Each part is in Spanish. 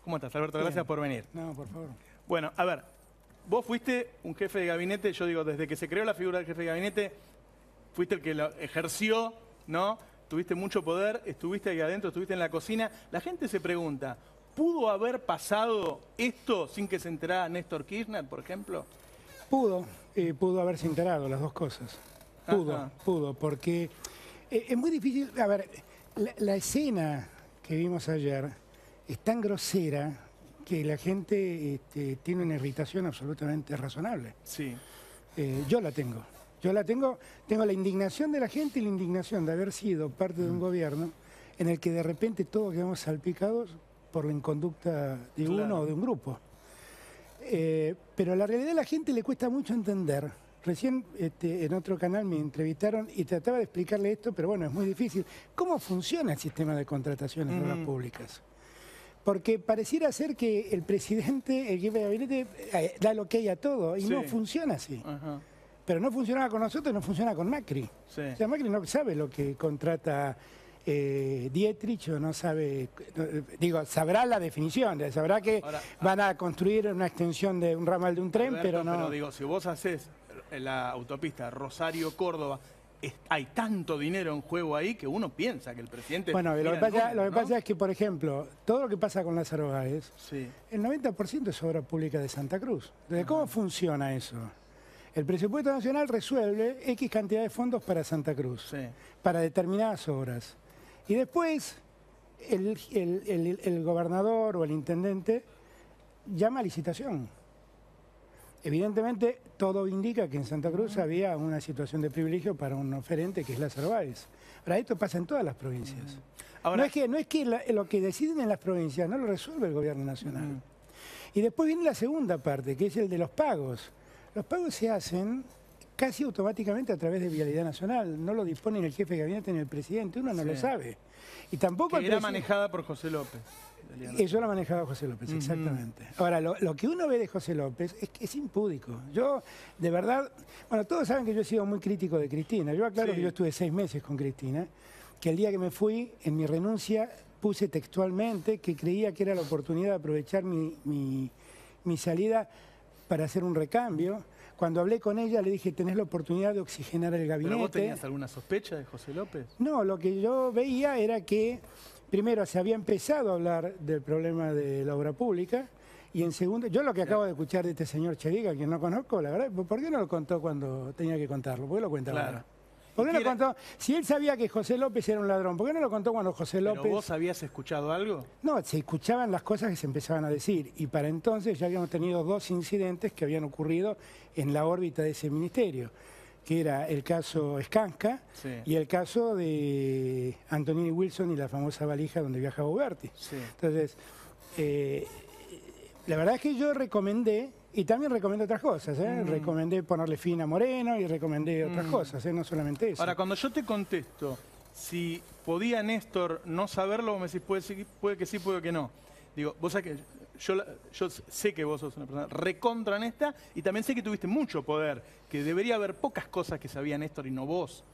¿Cómo estás, Alberto? Bien. Gracias por venir. No, por favor. Bueno, a ver, vos fuiste un jefe de gabinete, yo digo, desde que se creó la figura del jefe de gabinete, fuiste el que lo ejerció, ¿no? Tuviste mucho poder, estuviste ahí adentro, estuviste en la cocina. La gente se pregunta, ¿pudo haber pasado esto sin que se enterara Néstor Kirchner, por ejemplo? Pudo haberse enterado, las dos cosas. Pudo, porque es muy difícil. A ver, la escena que vimos ayer es tan grosera que la gente tiene una irritación absolutamente razonable. Sí. Yo la tengo. Tengo la indignación de la gente y la indignación de haber sido parte de un gobierno en el que de repente todos quedamos salpicados por la inconducta de uno o de un grupo. Pero la realidad a la gente le cuesta mucho entender. Recién en otro canal me entrevistaron y trataba de explicarle esto, pero bueno, es muy difícil. ¿Cómo funciona el sistema de contrataciones de obras públicas? Porque pareciera ser que el presidente, el jefe de gabinete, da el ok a todo y no funciona así. Pero no funcionaba con nosotros, no funciona con Macri. Sí. O sea, Macri no sabe lo que contrata Dietrich o no sabe, digo, sabrá la definición, sabrá que van a construir una extensión de un ramal de un tren, Alberto, pero no... Pero digo, si vos haces la autopista Rosario-Córdoba, hay tanto dinero en juego ahí que uno piensa que el presidente... Bueno, lo que pasa es que, por ejemplo, todo lo que pasa con Lázaro Báez, el 90% es obra pública de Santa Cruz. Entonces, ¿cómo funciona eso? El presupuesto nacional resuelve X cantidad de fondos para Santa Cruz, para determinadas obras. Y después el gobernador o el intendente llama a licitación. Evidentemente, todo indica que en Santa Cruz había una situación de privilegio para un oferente que es Lázaro Báez. Ahora, esto pasa en todas las provincias. Ahora, no es que lo que deciden en las provincias no lo resuelve el gobierno nacional. Y después viene la segunda parte, que es el de los pagos. Los pagos se hacen casi automáticamente a través de Vialidad Nacional. No lo dispone ni el jefe de gabinete ni el presidente, uno no lo sabe. Y tampoco que era manejada por José López. Eso lo manejaba José López, exactamente. Ahora, lo que uno ve de José López es que es impúdico. Yo, de verdad, bueno, todos saben que yo he sido muy crítico de Cristina. Yo aclaro que yo estuve 6 meses con Cristina, que el día que me fui, en mi renuncia, puse textualmente que creía que era la oportunidad de aprovechar mi salida para hacer un recambio. Cuando hablé con ella le dije, tenés la oportunidad de oxigenar el gabinete. ¿Pero vos tenías alguna sospecha de José López? No, lo que yo veía era que, primero, se había empezado a hablar del problema de la obra pública, y en segundo, yo lo que acabo de escuchar de este señor Chediga, que no conozco, la verdad, ¿por qué no lo contó cuando tenía que contarlo? ¿Por qué lo cuenta ahora? ¿Por qué no contó? Si él sabía que José López era un ladrón, ¿por qué no lo contó cuando José López... ¿Pero vos habías escuchado algo? No, se escuchaban las cosas que se empezaban a decir, y para entonces ya habíamos tenido 2 incidentes que habían ocurrido en la órbita de ese ministerio, que era el caso Skanska y el caso de Antonini Wilson y la famosa valija donde viajaba Uberti. Entonces, la verdad es que yo recomendé, y también recomendé otras cosas, recomendé ponerle fin a Moreno y recomendé otras cosas, no solamente eso. Ahora, cuando yo te contesto, si podía Néstor no saberlo, vos me decís, puede que sí, puede que no. Digo, vos sabés que yo sé que vos sos una persona recontra honesta y también sé que tuviste mucho poder, que debería haber pocas cosas que sabía Néstor y no vos.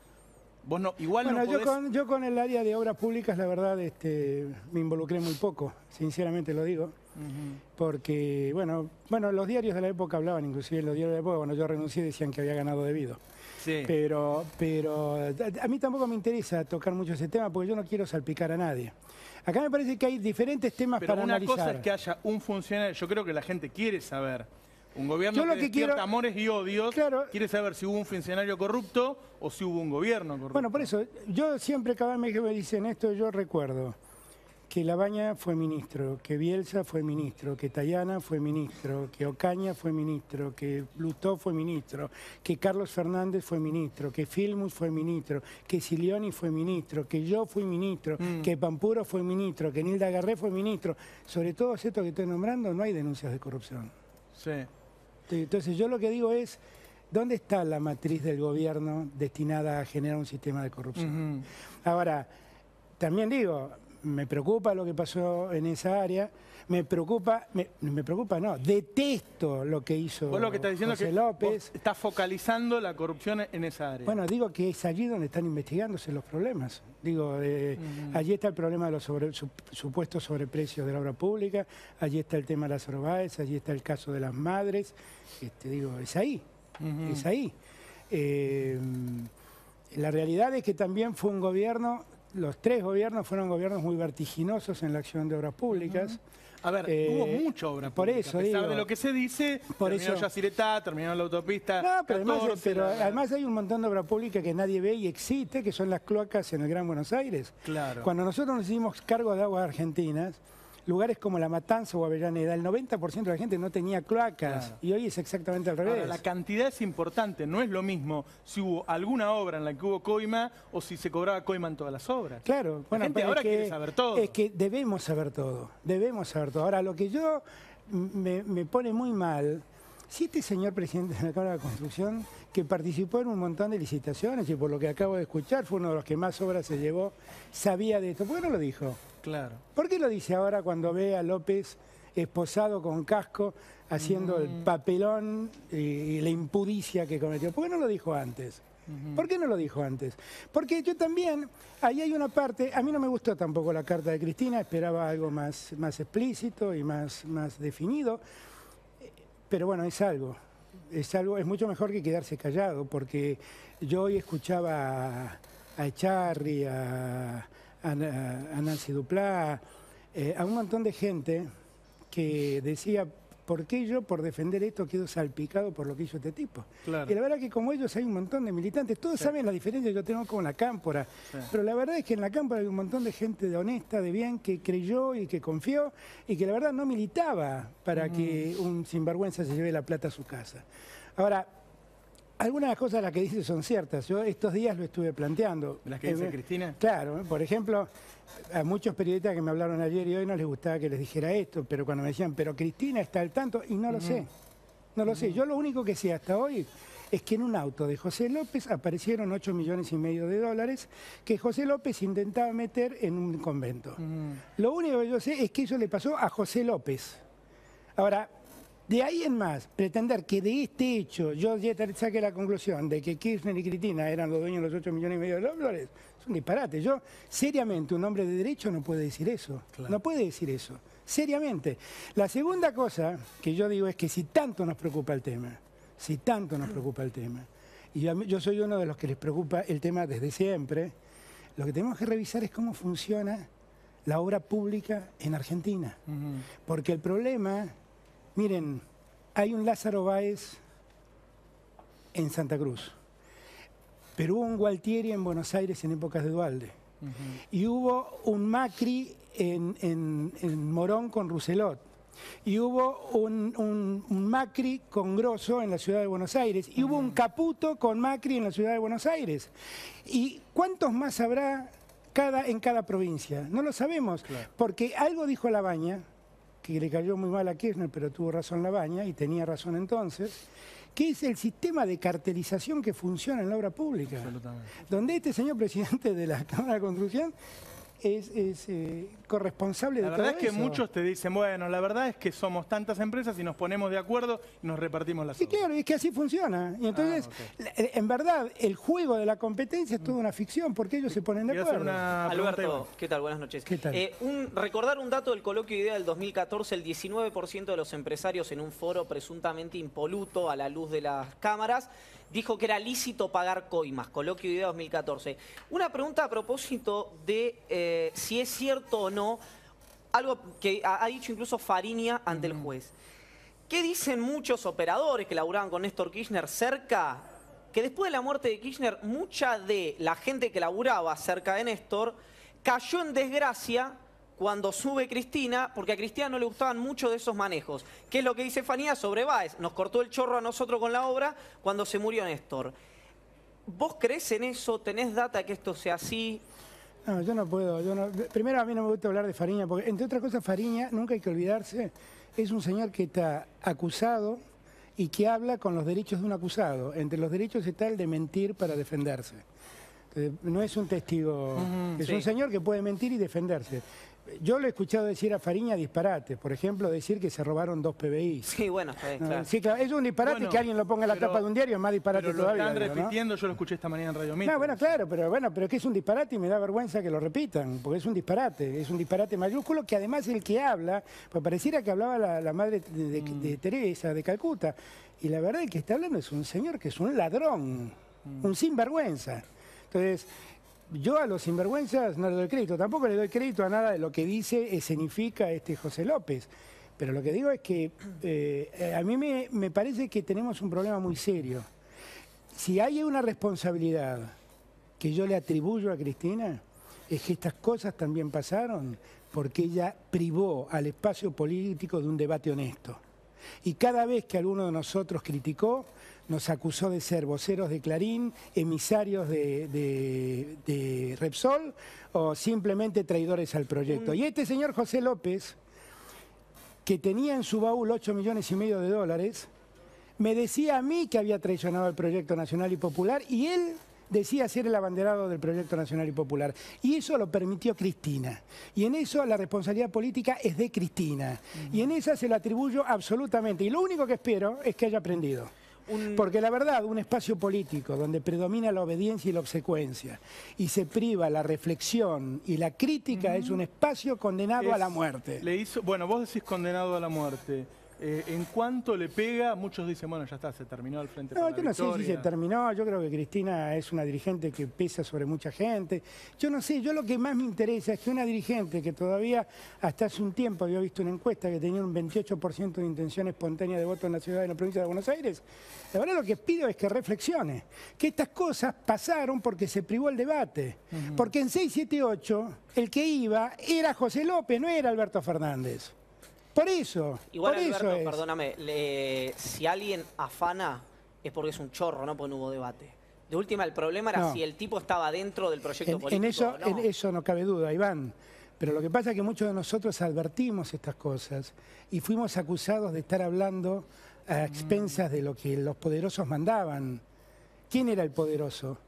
Vos no, igual bueno, no podés... yo con el área de obras públicas, la verdad, me involucré muy poco, sinceramente lo digo. Porque, bueno, los diarios de la época hablaban, inclusive los diarios de la época, cuando yo renuncié decían que había ganado debido. Pero a mí tampoco me interesa tocar mucho ese tema porque yo no quiero salpicar a nadie. Acá me parece que hay diferentes temas para analizar. Pero una cosa es que haya un funcionario, yo creo que la gente quiere saber. Un gobierno que despierta amores y odios, quiere saber si hubo un funcionario corrupto o si hubo un gobierno corrupto. Bueno, por eso, yo siempre cada vez que me dicen esto, yo recuerdo que Labaña fue ministro, que Bielsa fue ministro, que Tayana fue ministro, que Ocaña fue ministro, que Lutó fue ministro, que Carlos Fernández fue ministro, que Filmus fue ministro, que Silioni fue ministro, que yo fui ministro, que Pampuro fue ministro, que Nilda Garré fue ministro. Sobre todo esto que estoy nombrando no hay denuncias de corrupción. Entonces yo lo que digo es, ¿dónde está la matriz del gobierno destinada a generar un sistema de corrupción? Ahora, también digo, me preocupa lo que pasó en esa área, me preocupa no, detesto lo que hizo Vos lo que estás diciendo José es que López. vos estás focalizando la corrupción en esa área. Bueno, digo que es allí donde están investigándose los problemas. Digo, allí está el problema de los supuestos sobreprecios de la obra pública, allí está el tema de las Báez, allí está el caso de las madres. Digo, es ahí, es ahí. La realidad es que también fue un gobierno, los 3 gobiernos fueron gobiernos muy vertiginosos en la acción de obras públicas. A ver, hubo mucha obra por pública. eso a pesar digo, de lo que se dice, por terminó eso, Yacyretá, terminó la autopista no, pero, 14, además hay un montón de obra pública que nadie ve y existe, que son las cloacas en el Gran Buenos Aires. Claro. Cuando nosotros nos hicimos cargo de aguas argentinas, lugares como La Matanza o Avellaneda, el 90% de la gente no tenía cloacas, claro. Y hoy es exactamente al revés. Ahora, la cantidad es importante, no es lo mismo si hubo alguna obra en la que hubo coima o si se cobraba coima en todas las obras. Claro, bueno, la gente ahora quiere saber todo. Es que debemos saber todo, debemos saber todo. Ahora, lo que yo me pone muy mal, si este señor presidente de la Cámara de Construcción, que participó en un montón de licitaciones y por lo que acabo de escuchar fue uno de los que más obras se llevó, sabía de esto, ¿por qué no lo dijo? Claro. ¿Por qué lo dice ahora cuando ve a López esposado con casco haciendo el papelón y la impudicia que cometió? ¿Por qué no lo dijo antes? ¿Por qué no lo dijo antes? Porque yo también, ahí hay una parte, a mí no me gustó tampoco la carta de Cristina, esperaba algo más explícito y más definido, pero bueno, es mucho mejor que quedarse callado, porque yo hoy escuchaba a Echarri, a Nancy Duplá, a un montón de gente que decía, ¿por qué yo por defender esto quedo salpicado por lo que hizo este tipo? Claro. Y la verdad que como ellos hay un montón de militantes, todos saben la diferencia que yo tengo con la Cámpora, pero la verdad es que en la Cámpora hay un montón de gente de honesta, de bien, que creyó y que confió y que la verdad no militaba para que un sinvergüenza se lleve la plata a su casa. Ahora, algunas cosas de las que dice son ciertas. Yo estos días lo estuve planteando. ¿Las que dice Cristina? Claro. Por ejemplo, a muchos periodistas que me hablaron ayer y hoy no les gustaba que les dijera esto, pero cuando me decían, pero Cristina está al tanto, y no lo sé. No lo sé. Yo lo único que sé hasta hoy es que en un auto de José López aparecieron 8,5 millones de dólares que José López intentaba meter en un convento. Lo único que yo sé es que eso le pasó a José López. Ahora, de ahí en más, pretender que de este hecho yo ya saque la conclusión de que Kirchner y Cristina eran los dueños de los 8,5 millones de dólares, es un disparate. Yo, seriamente, un hombre de derecho no puede decir eso. Claro. No puede decir eso. Seriamente. La segunda cosa que yo digo es que si tanto nos preocupa el tema, y yo soy uno de los que les preocupa el tema desde siempre, lo que tenemos que revisar es cómo funciona la obra pública en Argentina. Porque el problema... Miren, hay un Lázaro Báez en Santa Cruz, pero hubo un Gualtieri en Buenos Aires en épocas de Duhalde, y hubo un Macri en Morón con Rousselot, y hubo un Macri con Grosso en la ciudad de Buenos Aires, y hubo un Caputo con Macri en la ciudad de Buenos Aires. ¿Y cuántos más habrá en cada provincia? No lo sabemos, porque algo dijo Labaña, que le cayó muy mal a Kirchner, pero tuvo razón Labaña, y tenía razón entonces, que es el sistema de cartelización que funciona en la obra pública. Donde este señor presidente de la Cámara de Construcción es corresponsable de todo eso. La verdad es que muchos te dicen, bueno, la verdad es que somos tantas empresas y nos ponemos de acuerdo y nos repartimos las obras. Y claro, es que así funciona. Y entonces, en verdad, el juego de la competencia es toda una ficción, porque ellos se ponen de acuerdo. Alberto, ¿qué tal? Buenas noches. ¿Qué tal? Recordar un dato del coloquio de idea del 2014, el 19% de los empresarios en un foro presuntamente impoluto a la luz de las cámaras dijo que era lícito pagar coimas, coloquio de idea 2014. Una pregunta a propósito de si es cierto o no, algo que ha dicho incluso Fariña ante el juez. ¿Qué dicen muchos operadores que laburaban con Néstor Kirchner cerca? Que después de la muerte de Kirchner, mucha de la gente que laburaba cerca de Néstor cayó en desgracia cuando sube Cristina, porque a Cristina no le gustaban mucho de esos manejos. ¿Qué es lo que dice Fariña sobre Báez? Nos cortó el chorro a nosotros con la obra cuando se murió Néstor. ¿Vos creés en eso? ¿Tenés data que esto sea así? No, yo no puedo. Primero, a mí no me gusta hablar de Fariña, porque entre otras cosas, Fariña, nunca hay que olvidarse, es un señor que está acusado y que habla con los derechos de un acusado. Entre los derechos está el de mentir para defenderse. No es un testigo, es sí. un señor que puede mentir y defenderse. Yo le he escuchado decir a Fariña disparate, por ejemplo, decir que se robaron 2 PBI. Sí, bueno, claro. Sí, claro, es un disparate. Bueno, que alguien lo ponga en la pero- tapa de un diario, es más disparate Pero lo todavía. están digo, ¿no? repitiendo, yo lo escuché esta mañana en Radio Mitre. No, bueno, claro, pero es que es un disparate y me da vergüenza que lo repitan, porque es un disparate mayúsculo que además el que habla, pues pareciera que hablaba la madre de Teresa, de Calcuta, y la verdad el que está hablando es un señor que es un ladrón, un sinvergüenza. Entonces, yo a los sinvergüenzas no le doy crédito, tampoco le doy crédito a nada de lo que dice, escenifica José López. Pero lo que digo es que a mí me parece que tenemos un problema muy serio. Si hay una responsabilidad que yo le atribuyo a Cristina, es que estas cosas también pasaron porque ella privó al espacio político de un debate honesto. Y cada vez que alguno de nosotros criticó, nos acusó de ser voceros de Clarín, emisarios de Repsol o simplemente traidores al proyecto. Y este señor José López, que tenía en su baúl 8,5 millones de dólares, me decía a mí que había traicionado al Proyecto Nacional y Popular y él decía ser el abanderado del Proyecto Nacional y Popular. Y eso lo permitió Cristina. Y en eso la responsabilidad política es de Cristina. Y en esa se la atribuyo absolutamente. Y lo único que espero es que haya aprendido. Porque la verdad, un espacio político donde predomina la obediencia y la obsecuencia y se priva la reflexión y la crítica es un espacio condenado a la muerte. Bueno, vos decís condenado a la muerte. En cuanto le pega, muchos dicen, bueno, ya está, se terminó el Frente para la Yo no sé si se Victoria. terminó, yo creo que Cristina es una dirigente que pesa sobre mucha gente. Yo no sé, yo lo que más me interesa es que una dirigente que todavía hasta hace un tiempo había visto una encuesta que tenía un 28% de intención espontánea de voto en la ciudad y en la provincia de Buenos Aires, la verdad lo que pido es que reflexione, que estas cosas pasaron porque se privó el debate, porque en 678 el que iba era José López, no era Alberto Fernández. Por eso, Igual, por Alberto, eso es. perdóname, si alguien afana es porque es un chorro, no porque no hubo debate. De última, el problema era No. si el tipo estaba dentro del proyecto En político eso, o no. en eso no cabe duda, Iván. Pero lo que pasa es que muchos de nosotros advertimos estas cosas y fuimos acusados de estar hablando a expensas de lo que los poderosos mandaban. ¿Quién era el poderoso?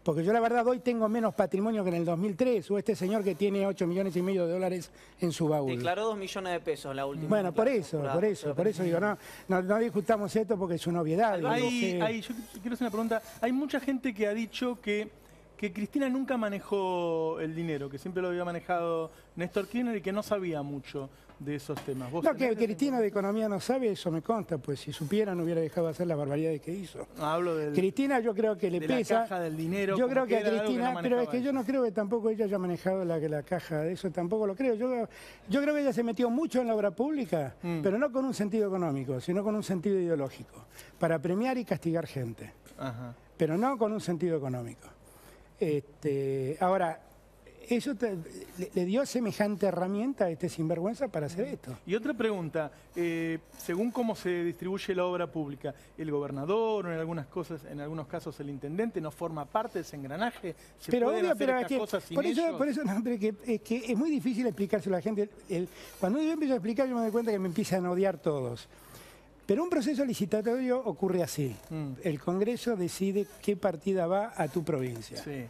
Porque yo la verdad hoy tengo menos patrimonio que en el 2003, o este señor que tiene 8,5 millones de dólares en su baúl. Declaró 2 millones de pesos la última. Bueno, por declaración eso jurada. digo, no discutamos esto porque es una obviedad. digo, Yo quiero hacer una pregunta. Hay mucha gente que ha dicho que Cristina nunca manejó el dinero, que siempre lo había manejado Néstor Kirchner y que no sabía mucho de esos temas. ¿Vos No, que tenés Cristina de Economía no sabe, eso me consta, pues si supiera no hubiera dejado de hacer las barbaridades que hizo. Hablo del, Cristina yo creo que le de pesa. la caja del dinero. Yo como creo que a era algo Cristina, no pero es manejaba que yo ella. no creo que tampoco ella haya manejado la caja de eso, tampoco lo creo. Yo creo que ella se metió mucho en la obra pública, pero no con un sentido económico, sino con un sentido ideológico, para premiar y castigar gente, Ajá. pero no con un sentido económico. Ahora, eso le dio semejante herramienta a este sinvergüenza para hacer esto. Y otra pregunta, según cómo se distribuye la obra pública, el gobernador o en algunos casos el intendente no forma parte de ese engranaje, se Pero pueden obvio, hacer pero estas cosas sin por eso ellos? no, pero es que es muy difícil explicárselo a la gente. Cuando yo empiezo a explicar, yo me doy cuenta que me empiezan a odiar todos. Pero un proceso licitatorio ocurre así. El Congreso decide qué partida va a tu provincia. Sí.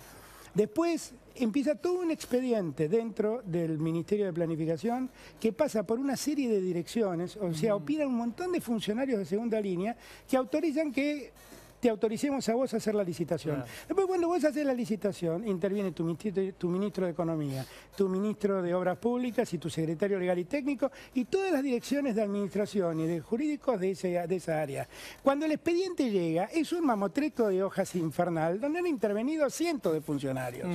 Después empieza todo un expediente dentro del Ministerio de Planificación que pasa por una serie de direcciones, o sea, opinan un montón de funcionarios de segunda línea que autorizan que te autoricemos a vos a hacer la licitación. Claro. Después cuando vos haces la licitación, interviene tu ministro de Economía, tu ministro de Obras Públicas y tu secretario legal y técnico y todas las direcciones de administración y de jurídicos de esa área. Cuando el expediente llega, es un mamotreto de hojas infernal donde han intervenido cientos de funcionarios.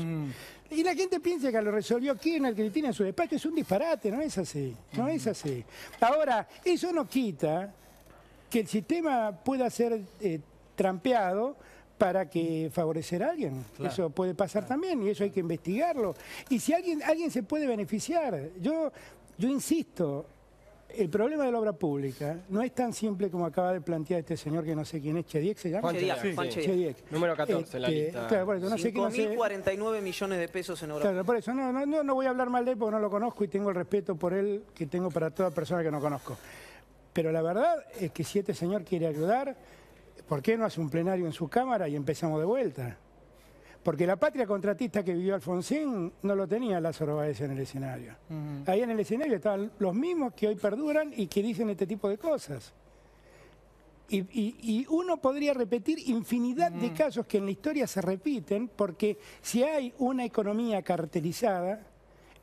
Y la gente piensa que lo resolvió Kirchner, que tiene en su despacho. Es un disparate, no es así. No es así. Ahora, eso no quita que el sistema pueda ser trampeado para que favorecer a alguien. Claro. Eso puede pasar también y eso hay que investigarlo. Y si alguien se puede beneficiar, yo insisto, el problema de la obra pública no es tan simple como acaba de plantear este señor que no sé quién es, Chediek se llama. Juan Chediak, Chediak, Juan sí. Chediak. Número 14 en la lista. Claro, por eso, no sé qué, no sé. 5.049 millones de pesos en obra. Claro, por eso no voy a hablar mal de él porque no lo conozco y tengo el respeto por él que tengo para toda persona que no conozco. Pero la verdad es que si este señor quiere ayudar, ¿por qué no hace un plenario en su Cámara y empezamos de vuelta? Porque la patria contratista que vivió Alfonsín no lo tenía Lázaro Báez en el escenario. Ahí en el escenario estaban los mismos que hoy perduran y que dicen este tipo de cosas. Y uno podría repetir infinidad de casos que en la historia se repiten, porque si hay una economía cartelizada,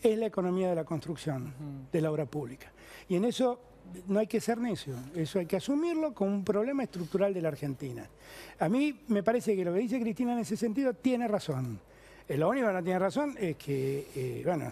es la economía de la construcción, de la obra pública. Y en eso no hay que ser necio, eso hay que asumirlo como un problema estructural de la Argentina. A mí me parece que lo que dice Cristina en ese sentido tiene razón. Lo único que no tiene razón es que, bueno,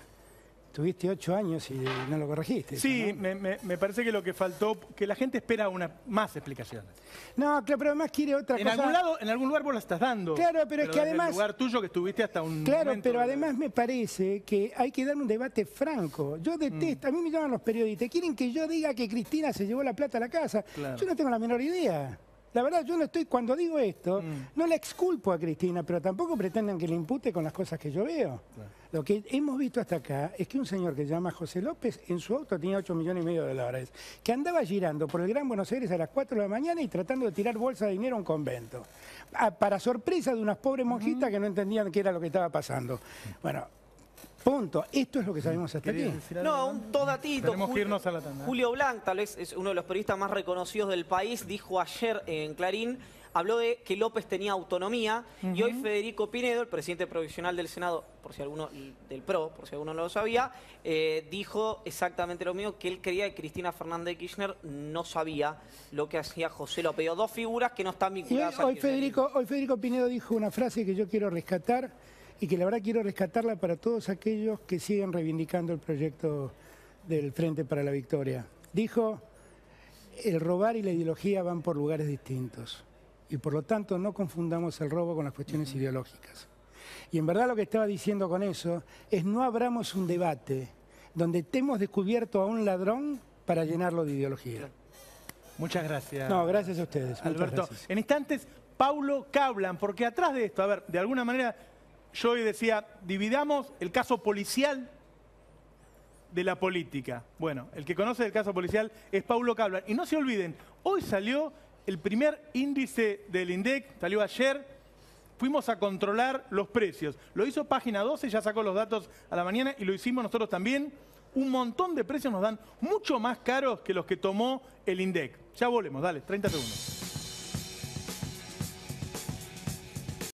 tuviste 8 años y no lo corregiste. Sí, ¿no? me parece que lo que faltó, que la gente espera más explicaciones. No, claro, pero además quiere otra cosa. En algún lugar vos la estás dando. Claro, pero es que desde además... el lugar tuyo que estuviste hasta un Claro, momento, pero además me parece que hay que dar un debate franco. Yo detesto, a mí me llaman los periodistas, quieren que yo diga que Cristina se llevó la plata a la casa. Claro. Yo no tengo la menor idea. La verdad, yo no estoy, cuando digo esto, no la exculpo a Cristina, pero tampoco pretenden que le impute con las cosas que yo veo. Claro. Lo que hemos visto hasta acá es que un señor que se llama José López, en su auto tenía 8,5 millones de dólares, que andaba girando por el Gran Buenos Aires a las 4 de la mañana y tratando de tirar bolsa de dinero a un convento. Para sorpresa de unas pobres monjitas que no entendían qué era lo que estaba pasando. Bueno, punto. Esto es lo que sabemos hasta aquí. No, dos datitos. Tenemos que irnos a la tanda. Julio Blanc, tal vez es uno de los periodistas más reconocidos del país, dijo ayer en Clarín, habló de que López tenía autonomía, y hoy Federico Pinedo, el presidente provisional del Senado, por si alguno, del PRO, por si alguno no lo sabía, dijo exactamente lo mismo, que él creía que Cristina Fernández de Kirchner no sabía lo que hacía José López. Dos figuras que no están vinculadas al kirchnerismo. Hoy Federico Pinedo dijo una frase que yo quiero rescatar, y que la verdad quiero rescatarla para todos aquellos que siguen reivindicando el proyecto del Frente para la Victoria. Dijo, el robar y la ideología van por lugares distintos, y por lo tanto no confundamos el robo con las cuestiones ideológicas. Y en verdad lo que estaba diciendo con eso es no abramos un debate donde hemos descubierto a un ladrón para llenarlo de ideología. Muchas gracias. No, gracias a ustedes. Alberto. Gracias. En instantes, Paulo Cablan, porque atrás de esto, a ver, de alguna manera, yo hoy decía, dividamos el caso policial de la política. Bueno, el que conoce el caso policial es Paulo Cablan. Y no se olviden, hoy salió el primer índice del INDEC, salió ayer, fuimos a controlar los precios. Lo hizo Página 12, ya sacó los datos a la mañana y lo hicimos nosotros también. Un montón de precios nos dan mucho más caros que los que tomó el INDEC. Ya volvemos, dale, 30 segundos.